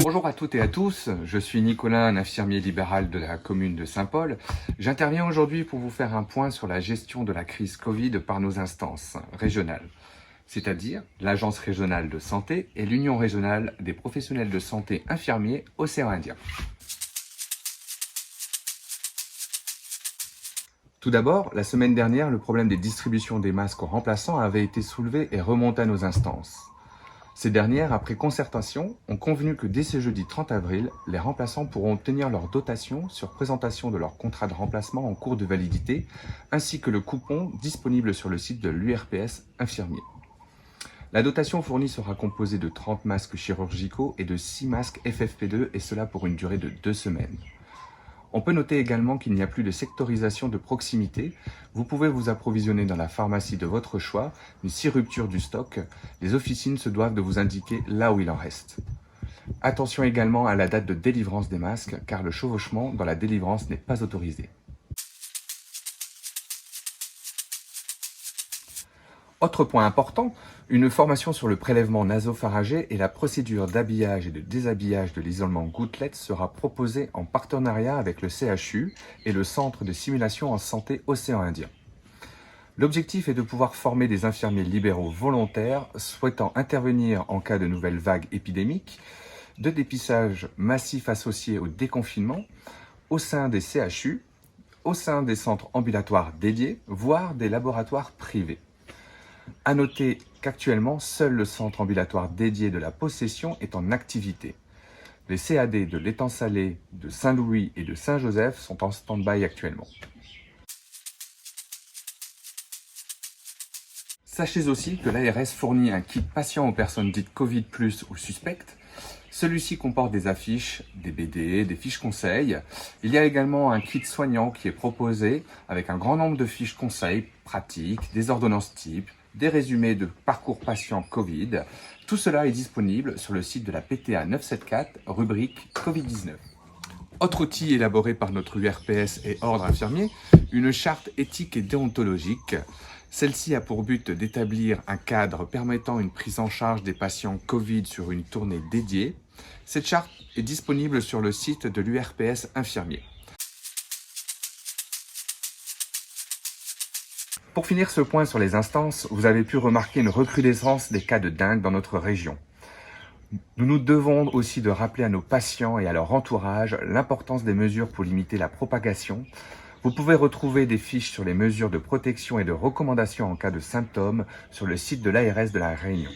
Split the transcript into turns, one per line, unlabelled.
Bonjour à toutes et à tous, je suis Nicolas, un infirmier libéral de la commune de Saint-Paul. J'interviens aujourd'hui pour vous faire un point sur la gestion de la crise Covid par nos instances régionales, c'est-à-dire l'Agence régionale de santé et l'Union régionale des professionnels de santé infirmiers Océan Indien. Tout d'abord, la semaine dernière, le problème des distributions des masques aux remplaçants avait été soulevé et remonté à nos instances. Ces dernières, après concertation, ont convenu que dès ce jeudi 30 avril, les remplaçants pourront obtenir leur dotation sur présentation de leur contrat de remplacement en cours de validité, ainsi que le coupon disponible sur le site de l'URPS infirmier. La dotation fournie sera composée de 30 masques chirurgicaux et de 6 masques FFP2, et cela pour une durée de 2 semaines. On peut noter également qu'il n'y a plus de sectorisation de proximité. Vous pouvez vous approvisionner dans la pharmacie de votre choix, mais si rupture du stock, les officines se doivent de vous indiquer là où il en reste. Attention également à la date de délivrance des masques, car le chevauchement dans la délivrance n'est pas autorisé. Autre point important, une formation sur le prélèvement nasopharyngé et la procédure d'habillage et de déshabillage de l'isolement gouttelette sera proposée en partenariat avec le CHU et le Centre de simulation en santé Océan Indien. L'objectif est de pouvoir former des infirmiers libéraux volontaires souhaitant intervenir en cas de nouvelles vagues épidémiques, de dépistage massif associé au déconfinement, au sein des CHU, au sein des centres ambulatoires dédiés, voire des laboratoires privés. À noter qu'actuellement, seul le centre ambulatoire dédié de la Possession est en activité. Les CAD de l'Étang Salé, de Saint-Louis et de Saint-Joseph sont en stand-by actuellement. Sachez aussi que l'ARS fournit un kit patient aux personnes dites Covid+ ou suspectes. Celui-ci comporte des affiches, des BD, des fiches conseils. Il y a également un kit soignant qui est proposé avec un grand nombre de fiches conseils pratiques, des ordonnances types, des résumés de parcours patients Covid. Tout cela est disponible sur le site de la PTA 974, rubrique Covid-19. Autre outil élaboré par notre URPS et Ordre infirmier, une charte éthique et déontologique. Celle-ci a pour but d'établir un cadre permettant une prise en charge des patients Covid sur une tournée dédiée. Cette charte est disponible sur le site de l'URPS infirmier. Pour finir ce point sur les instances, vous avez pu remarquer une recrudescence des cas de dengue dans notre région. Nous nous devons aussi de rappeler à nos patients et à leur entourage l'importance des mesures pour limiter la propagation. Vous pouvez retrouver des fiches sur les mesures de protection et de recommandation en cas de symptômes sur le site de l'ARS de La Réunion.